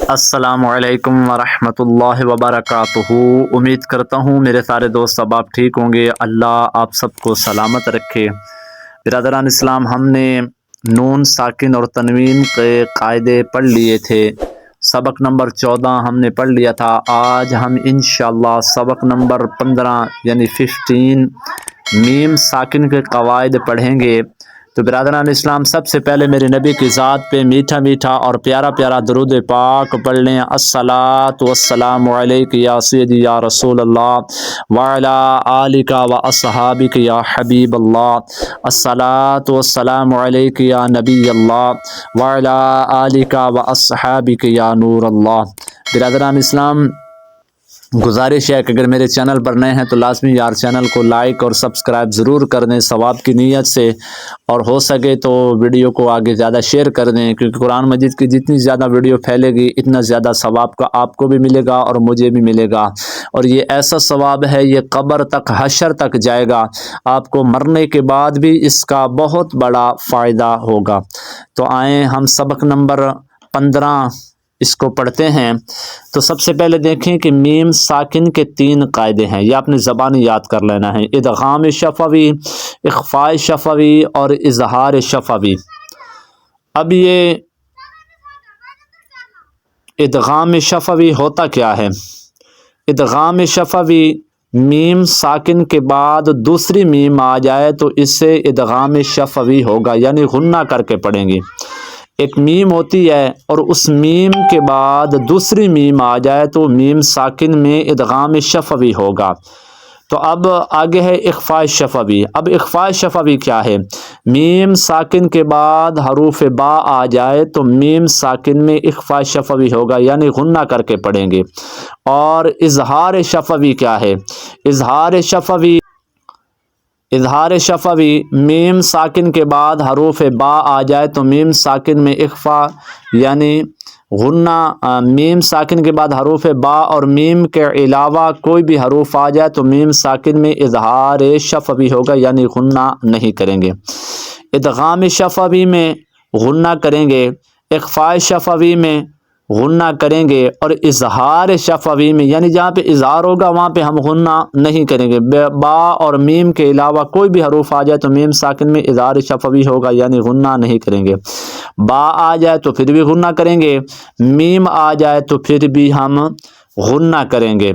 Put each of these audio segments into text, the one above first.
السلام علیکم ورحمۃ اللہ وبرکاتہ۔ امید کرتا ہوں میرے سارے دوست اب آپ ٹھیک ہوں گے۔ اللہ آپ سب کو سلامت رکھے۔ برادران اسلام، ہم نے نون ساکن اور تنوین کے قاعدے پڑھ لیے تھے۔ سبق نمبر 14 ہم نے پڑھ لیا تھا۔ آج ہم انشاءاللہ سبق نمبر 15 یعنی 15 میم ساکن کے قواعد پڑھیں گے۔ تو برادران اسلام، سب سے پہلے میرے نبی کی ذات پہ میٹھا میٹھا اور پیارا پیارا درود پاک پڑھ لیں۔ الصلاۃ والسلام علیک یا سیدی یا رسول اللہ وعلی آلک و اصحابک یا حبیب اللہ۔ الصلاۃ والسلام علیک یا نبی اللہ وعلی آلک و اصحابک یا نور اللہ۔ برادران اسلام، گزارش ہے کہ اگر میرے چینل پر نئے ہیں تو لازمی یار چینل کو لائک اور سبسکرائب ضرور کر دیں ثواب کی نیت سے، اور ہو سکے تو ویڈیو کو آگے زیادہ شیئر کر دیں، کیونکہ قرآن مجید کی جتنی زیادہ ویڈیو پھیلے گی اتنا زیادہ ثواب کا آپ کو بھی ملے گا اور مجھے بھی ملے گا، اور یہ ایسا ثواب ہے یہ قبر تک حشر تک جائے گا، آپ کو مرنے کے بعد بھی اس کا بہت بڑا فائدہ ہوگا۔ تو آئیں ہم سبق نمبر 15 اس کو پڑھتے ہیں۔ تو سب سے پہلے دیکھیں کہ میم ساکن کے 3 قاعدے ہیں، یہ اپنی زبانی یاد کر لینا ہے: ادغام شفوی، اخفاء شفوی اور اظہار شفوی۔ اب یہ ادغام شفوی ہوتا کیا ہے؟ ادغام شفوی میم ساکن کے بعد دوسری میم آ جائے تو اس سے ادغام شفوی ہوگا، یعنی غنہ کر کے پڑھیں گے۔ ایک میم ہوتی ہے اور اس میم کے بعد دوسری میم آ جائے تو میم ساکن میں ادغام شفوی ہوگا۔ تو اب آگے ہے اخفاء شفوی۔ اب اخفاء شفوی کیا ہے؟ میم ساکن کے بعد حروف با آ جائے تو میم ساکن میں اخفاء شفوی ہوگا، یعنی غنہ کر کے پڑھیں گے۔ اور اظہار شفوی کیا ہے؟ اظہار شفوی میم ساکن کے بعد حروف با آ جائے تو میم ساکن میں اخفاء یعنی غنہ، میم ساکن کے بعد حروف با اور میم کے علاوہ کوئی بھی حروف آ جائے تو میم ساکن میں اظہار شفوی ہوگا، یعنی غنہ نہیں کریں گے۔ ادغام شفوی میں غنہ کریں گے، اخفاء شفوی میں غنہ کریں گے، اور اظہار شفوی میں یعنی جہاں پہ اظہار ہوگا وہاں پہ ہم غنہ نہیں کریں گے۔ با اور میم کے علاوہ کوئی بھی حروف آ جائے تو میم ساکن میں اظہار شفوی ہوگا، یعنی غنہ نہیں کریں گے۔ با آ جائے تو پھر بھی غنہ کریں گے، میم آ جائے تو پھر بھی ہم غنہ کریں گے۔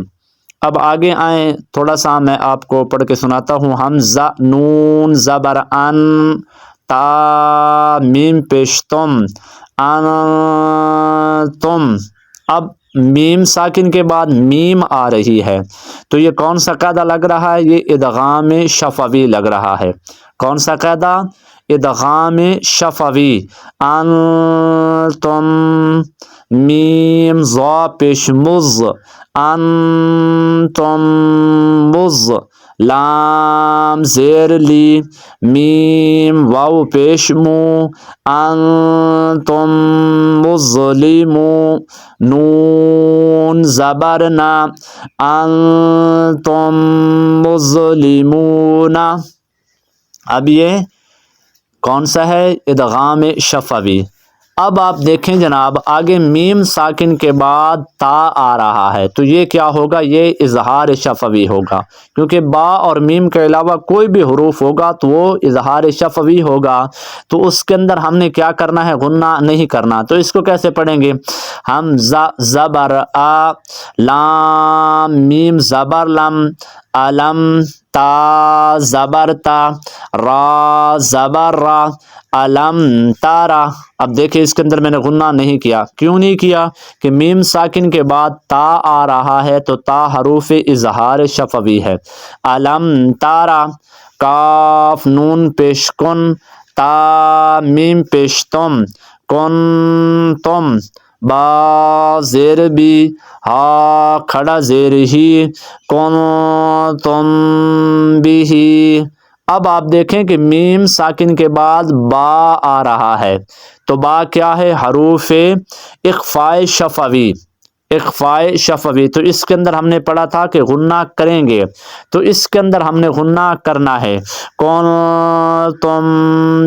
اب آگے آئیں، تھوڑا سا میں آپ کو پڑھ کے سناتا ہوں۔ حمزہ نون زبر ان، تا میم پیش تم، انتم۔ اب میم ساکن کے بعد میم آ رہی ہے تو یہ کون سا قاعدہ لگ رہا ہے؟ یہ ادغام شفوی لگ رہا ہے۔ کون سا قاعدہ؟ ادغام شفوی۔ انتم میم ضا پیش مز، انتم مز، لام زیر لی، میم واو پیش مو، انتم مظلمو، نون زبر نا، انتم مظلمون۔ اب یہ کون سا ہے؟ ادغام شفوی۔ اب آپ دیکھیں جناب، آگے میم ساکن کے بعد تا آ رہا ہے تو یہ کیا ہوگا؟ یہ اظہار شفوی ہوگا، کیونکہ با اور میم کے علاوہ کوئی بھی حروف ہوگا تو وہ اظہار شفوی ہوگا، تو اس کے اندر ہم نے کیا کرنا ہے؟ غنہ نہیں کرنا۔ تو اس کو کیسے پڑھیں گے؟ ہم زبر آ، لام میم زبر لم، علم، تا زبر تا، را زبر را، علم تارا۔ اب دیکھیں اس کے اندر میں نے غنہ نہیں کیا۔ کیوں نہیں کیا؟ کہ میم ساکن کے بعد تا آ رہا ہے تو تا حروف اظہار شفوی ہے۔ علم تارا، کاف نون پیش کن، تا میم پیش تم، کن تم، با زیر بی، ہا کھڑا زیر ہی، کن تم بھی۔ اب آپ دیکھیں کہ میم ساکن کے بعد با آ رہا ہے تو با کیا ہے؟ حروف اخفاء شفوی۔ اخفاء شفوی تو اس کے اندر ہم نے پڑھا تھا کہ غنہ کریں گے، تو اس کے اندر ہم نے غنہ کرنا ہے۔ کون تم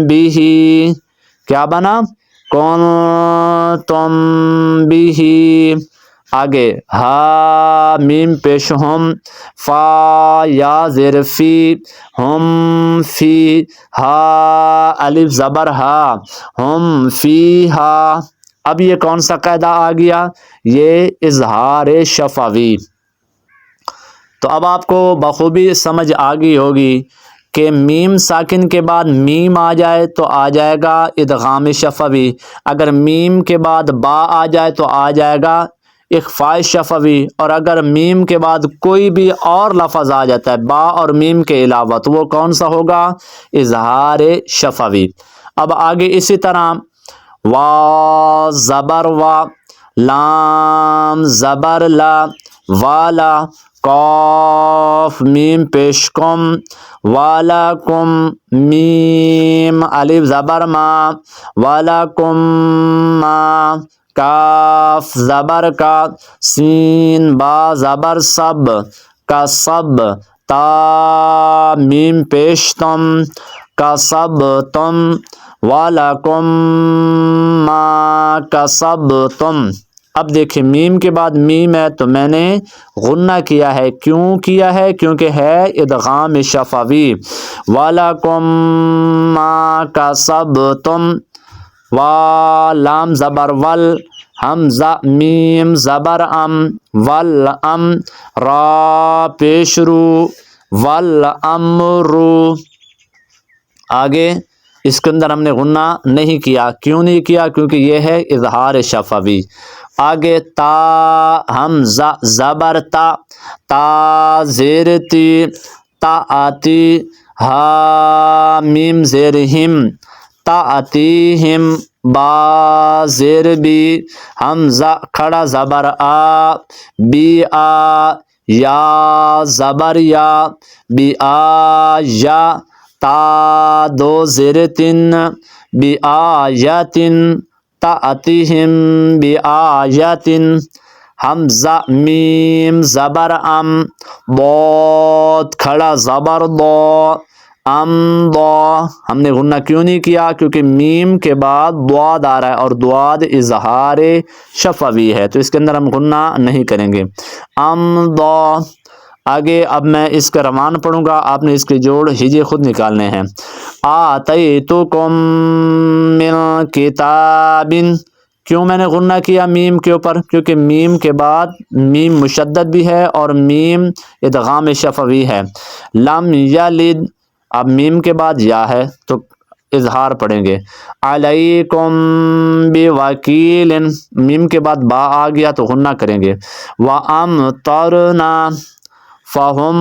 بھی، کیا بنا؟ کنتم بھی، آگے ہا میم پیش ہم، فا یا زیر فی، ہم فی، ہا الف زبر ہا، ہم فی ہا۔ اب یہ کون سا قاعدہ آ گیا؟ یہ اظہار شفوی۔ تو اب آپ کو بخوبی سمجھ آ گئی ہوگی کہ میم ساکن کے بعد میم آ جائے تو آ جائے گا ادغام شفوی، اگر میم کے بعد با آ جائے تو آ جائے گا اخفاء شفوی، اور اگر میم کے بعد کوئی بھی اور لفظ آ جاتا ہے با اور میم کے علاوہ تو وہ کون سا ہوگا؟ اظہار شفوی۔ اب آگے اسی طرح وا زبر وا، لام زبر لا، والا، قاف میم پیش کم، والکم میم الف زبر ما، والکم ما، کاف زبر کا، سین با زبر سب، کا سب، تا میم پیش تم، کا سب تم، والکم ما کسبتم۔ اب دیکھیں میم کے بعد میم ہے تو میں نے غنہ کیا ہے، کیوں کیا ہے؟ کیونکہ ہے ادغام شفوی، وَلَكُمْ مَا كَسَبْتُمْ، وا لام زبر ول، حمزہ میم زبر ام، والام، را پیش رو، والامر۔ آگے اس کے اندر ہم نے غنہ نہیں کیا، کیوں نہیں کیا؟ کیونکہ یہ ہے اظہار شفوی۔ آگے تا حمزہ زبر تا، تا زیر تی، تا آتی، ہا میم زیر ہم، تا آتیہم، با زیر بی، حمزہ کھڑا زبر آ، بی آ، یا زبر یا، بی آ یا، تا دو زیر تن، بی آیاتن، تأتیہم بی آیاتن، حمزہ میم زبر ام، ضاد کھڑا زبر ضا، ام ضا۔ ہم نے غنہ کیوں نہیں کیا؟ کیونکہ میم کے بعد ضاد آ رہا ہے اور ضاد اظہار شفوی ہے تو اس کے اندر ہم غنہ نہیں کریں گے۔ ام ضا۔ آگے اب میں اس کا روان پڑھوں گا، آپ نے اس کے جوڑ ہجے خود نکالنے ہیں۔ آتیتکم من کتاب، کیوں میں نے غنہ کیا میم کے اوپر؟ کیونکہ میم کے بعد میم مشدد بھی ہے اور میم ادغام شفوی ہے۔ لم یلد، اب میم کے بعد یا ہے تو اظہار پڑھیں گے۔ علیکم بوکیل، میم کے بعد با آ گیا تو غنہ کریں گے۔ وامطرنا فہم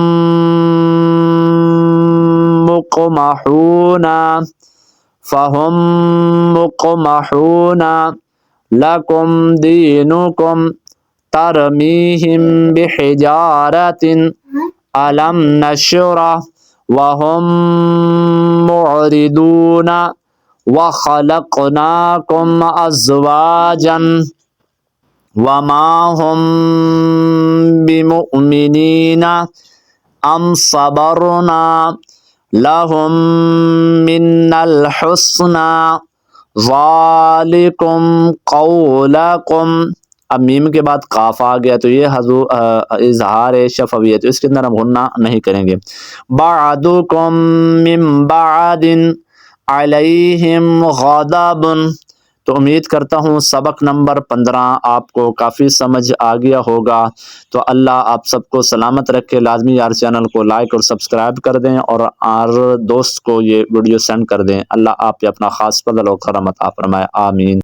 مقمحون، فہم مقمحون، لکم دینکم، ترمیہم بحجارۃ، الم نشرح، وہم معرضون، وخلقناکم ازواجا، وما ہم بمؤمنین، ام صبرنا لہم من الحسنى ذالکم قولکم۔ اب میم کے بعد قاف آ گیا تو یہ اظہار شفوی ہے تو اس کے اندر ہم غنہ نہیں کریں گے۔ بعدکم من بعد علیہم غضب، تو امید کرتا ہوں سبق نمبر 15 آپ کو کافی سمجھ آ گیا ہوگا۔ تو اللہ آپ سب کو سلامت رکھے، لازمی یار چینل کو لائک اور سبسکرائب کر دیں اور دوست کو یہ ویڈیو سینڈ کر دیں۔ اللہ آپ پہ اپنا خاص فضل و کرم عطا فرمائے، آمین۔